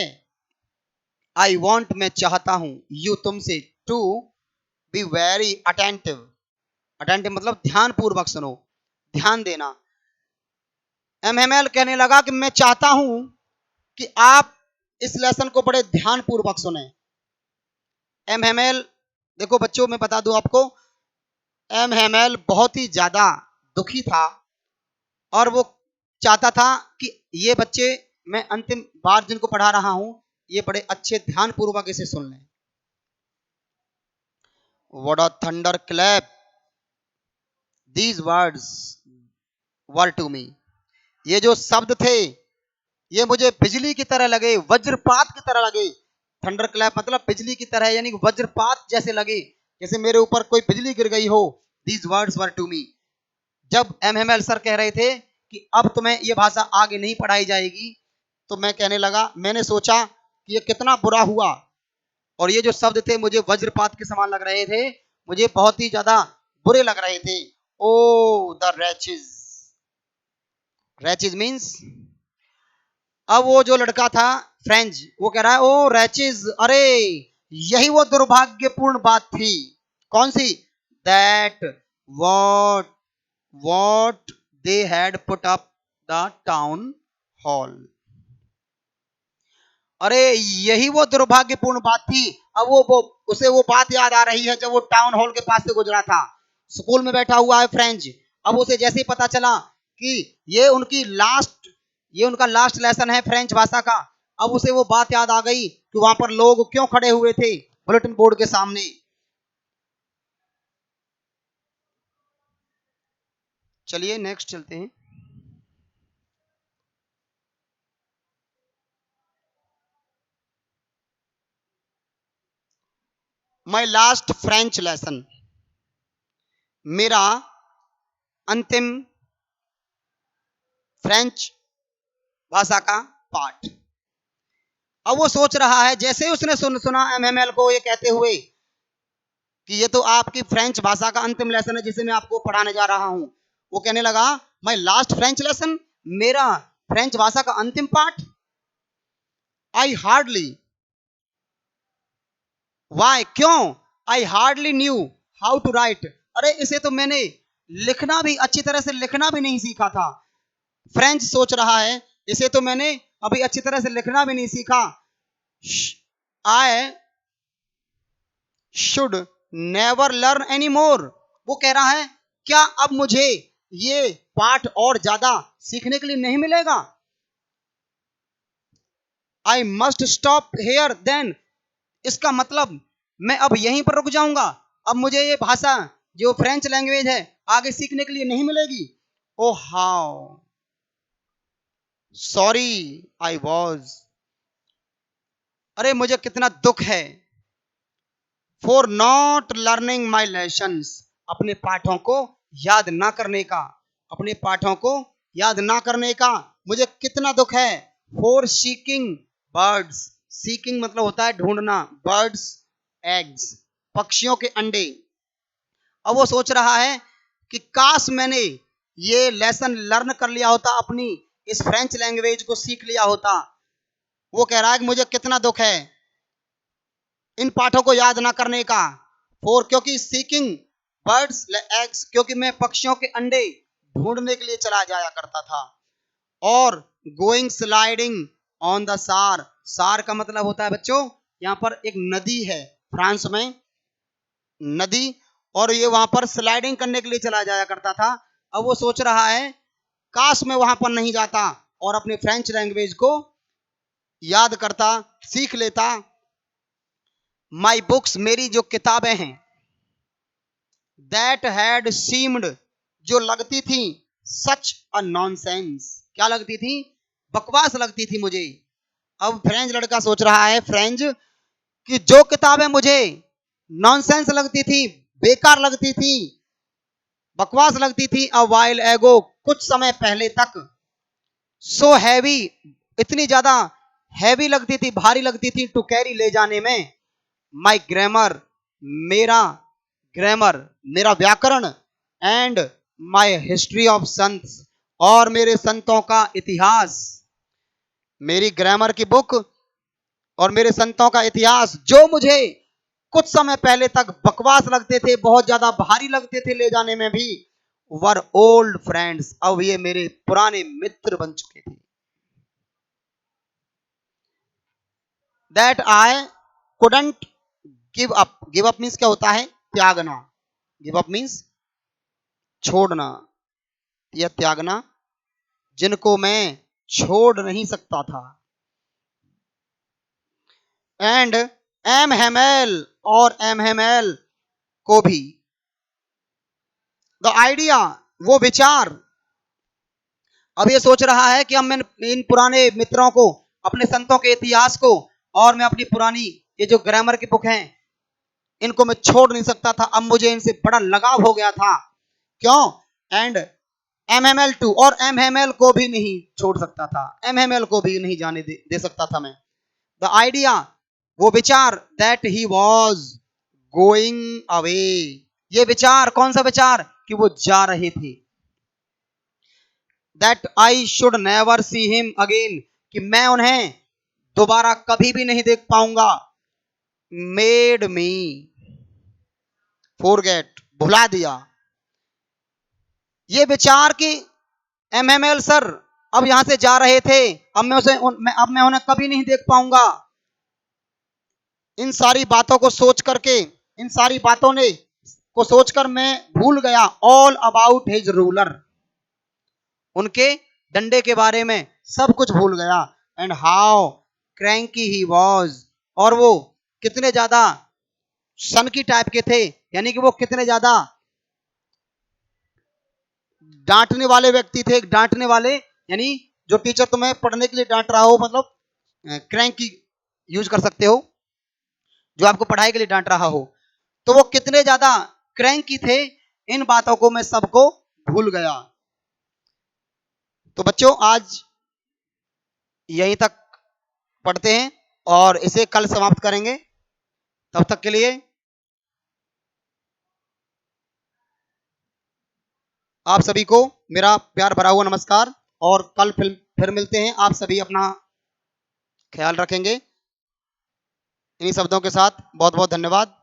आई वॉन्ट, मैं चाहता हूं, यू तुमसे, to be very attentive. Attentive मतलब ध्यान पूर्वक सुनो, ध्यान देना। एमएमएल कहने लगा कि मैं चाहता हूं कि आप इस लेसन को बड़े ध्यान पूर्वक सुने। एमएमएल, देखो बच्चों मैं बता दूं आपको, एमएमएल बहुत ही ज्यादा दुखी था और वो चाहता था कि ये बच्चे, मैं अंतिम बार जिनको पढ़ा रहा हूं, ये बड़े अच्छे ध्यान पूर्वक इसे सुन लें। What a thunder clap these words were to me। ये जो शब्द थे ये मुझे बिजली की तरह लगे, वज्रपात की तरह लगे। थंडर क्लैप मतलब बिजली की तरह, यानी वज्रपात जैसे लगे, जैसे मेरे ऊपर कोई बिजली गिर गई हो। These words were to me। जब एमएमएल सर कह रहे थे कि अब तुम्हें ये भाषा आगे नहीं पढ़ाई जाएगी, तो मैं कहने लगा, मैंने सोचा कि ये कितना बुरा हुआ, और ये जो शब्द थे मुझे वज्रपात के समान लग रहे थे, मुझे बहुत ही ज्यादा बुरे लग रहे थे। ओ द रैचेस। रैचेस मीन्स, अब वो जो लड़का था फ्रेंच, वो कह रहा है ओ रैचेस, अरे यही वो दुर्भाग्यपूर्ण बात थी। कौन सी? That what what they had put up the town hall. अरे यही वो दुर्भाग्यपूर्ण बात थी। अब वो उसे वो बात याद आ रही है जब वो टाउन हॉल के पास से गुजरा था। स्कूल में बैठा हुआ है फ्रेंच। अब उसे जैसे ही पता चला कि ये उनका लास्ट लेसन है फ्रेंच भाषा का, अब उसे वो बात याद आ गई कि वहां पर लोग क्यों खड़े हुए थे बुलेटिन बोर्ड के सामने। चलिए नेक्स्ट चलते हैं। माई लास्ट फ्रेंच लेसन, मेरा अंतिम फ्रेंच भाषा का पाठ। अब वो सोच रहा है, जैसे ही उसने सुना एमएमएल को ये कहते हुए कि ये तो आपकी फ्रेंच भाषा का अंतिम लेसन है जिसे मैं आपको पढ़ाने जा रहा हूं, वो कहने लगा, माय लास्ट फ्रेंच लेसन, मेरा फ्रेंच भाषा का अंतिम पाठ। आई हार्डली, वाई, क्यों? I hardly knew how to write. अरे इसे तो मैंने लिखना भी, अच्छी तरह से लिखना भी नहीं सीखा था। फ्रेंच सोच रहा है, इसे तो मैंने अभी अच्छी तरह से लिखना भी नहीं सीखा। I should never learn any more. वो कह रहा है, क्या अब मुझे ये पाठ और ज्यादा सीखने के लिए नहीं मिलेगा? I must stop here then. इसका मतलब मैं अब यहीं पर रुक जाऊंगा, अब मुझे ये भाषा जो फ्रेंच लैंग्वेज है आगे सीखने के लिए नहीं मिलेगी। ओ हाउ सॉरी आई वॉज, अरे मुझे कितना दुख है। For not learning my lessons, अपने पाठों को याद ना करने का, अपने पाठों को याद ना करने का मुझे कितना दुख है। फॉर सीकिंग बर्ड्स, सीकिंग मतलब होता है ढूंढना, बर्ड्स एग्स, पक्षियों के अंडे। अब वो सोच रहा है कि काश मैंने ये लेसन लर्न कर लिया होता, अपनी इस फ्रेंच लैंग्वेज को सीख लिया होता। वो कह रहा है कि मुझे कितना दुख है इन पाठों को याद ना करने का। क्योंकि सीकिंग बर्ड्स एग्स, क्योंकि मैं पक्षियों के अंडे ढूंढने के लिए चला जाया करता था। और गोइंग स्लाइडिंग ऑन द सार, सार का मतलब होता है बच्चों, यहाँ पर एक नदी है फ्रांस में, नदी, और ये वहां पर स्लाइडिंग करने के लिए चला जाया करता था। अब वो सोच रहा है काश मैं वहां पर नहीं जाता और अपने फ्रेंच लैंग्वेज को याद करता, सीख लेता। माई बुक्स, मेरी जो किताबें हैं, दैट हैड सीम्ड, जो लगती थी, सच अ नॉनसेंस, क्या लगती थी, बकवास लगती थी मुझे। अब फ्रेंच लड़का सोच रहा है, फ्रेंच, कि जो किताबें मुझे नॉनसेंस लगती थी, बेकार लगती थी, बकवास लगती थी, अ वाइल एगो, कुछ समय पहले तक, सो हैवी, इतनी ज्यादा हैवी लगती थी, भारी लगती थी, टू कैरी, ले जाने में, माई ग्रामर, मेरा ग्रामर, मेरा व्याकरण, एंड माई हिस्ट्री ऑफ संत, और मेरे संतों का इतिहास, मेरी ग्रामर की बुक और मेरे संतों का इतिहास, जो मुझे कुछ समय पहले तक बकवास लगते थे, बहुत ज्यादा भारी लगते थे ले जाने में भी, वर ओल्ड फ्रेंड्स, अब ये मेरे पुराने मित्र बन चुके थे। That I couldn't give up, give up means क्या होता है, त्यागना, गिव अप मीन्स छोड़ना या त्यागना, जिनको मैं छोड़ नहीं सकता था। एंड एम हेमेल, और एम हेमेल को भी, द आइडिया, वो विचार, अब ये सोच रहा है कि अब मैं इन पुराने मित्रों को, अपने संतों के इतिहास को, और मैं अपनी पुरानी ये जो ग्रामर की बुक हैं, इनको मैं छोड़ नहीं सकता था, अब मुझे इनसे बड़ा लगाव हो गया था। क्यों? एंड एमएमएल टू, और एमएमएल को भी नहीं छोड़ सकता था, एमएमएल को भी नहीं जाने दे सकता था मैं। द आइडिया, वो विचार, that he was going away, ये विचार, कौन सा विचार, कि वो जा रहे थे। That I should never see him again, कि मैं उन्हें दोबारा कभी भी नहीं देख पाऊंगा। मेड मी फॉरगेट, भुला दिया। ये विचार कि एमएमएल सर अब यहां से जा रहे थे, अब मैं उन्हें कभी नहीं देख पाऊंगा। इन सारी बातों को सोच करके, इन सारी बातों ने को सोचकर मैं भूल गया, ऑल अबाउट हिज रूलर, उनके डंडे के बारे में सब कुछ भूल गया। And how cranky he was, और वो कितने ज्यादा सनकी टाइप के थे, यानी कि वो कितने ज्यादा डांटने वाले व्यक्ति थे, डांटने वाले, यानी जो टीचर तुम्हें पढ़ने के लिए डांट रहा हो, मतलब क्रैंकी यूज कर सकते हो, जो आपको पढ़ाई के लिए डांट रहा हो, तो वो कितने ज्यादा क्रैंकी थे, इन बातों को मैं सबको भूल गया। तो बच्चों आज यहीं तक पढ़ते हैं और इसे कल समाप्त करेंगे। तब तक के लिए आप सभी को मेरा प्यार भरा हुआ नमस्कार, और कल फिर मिलते हैं। आप सभी अपना ख्याल रखेंगे। इन्हीं शब्दों के साथ बहुत बहुत धन्यवाद।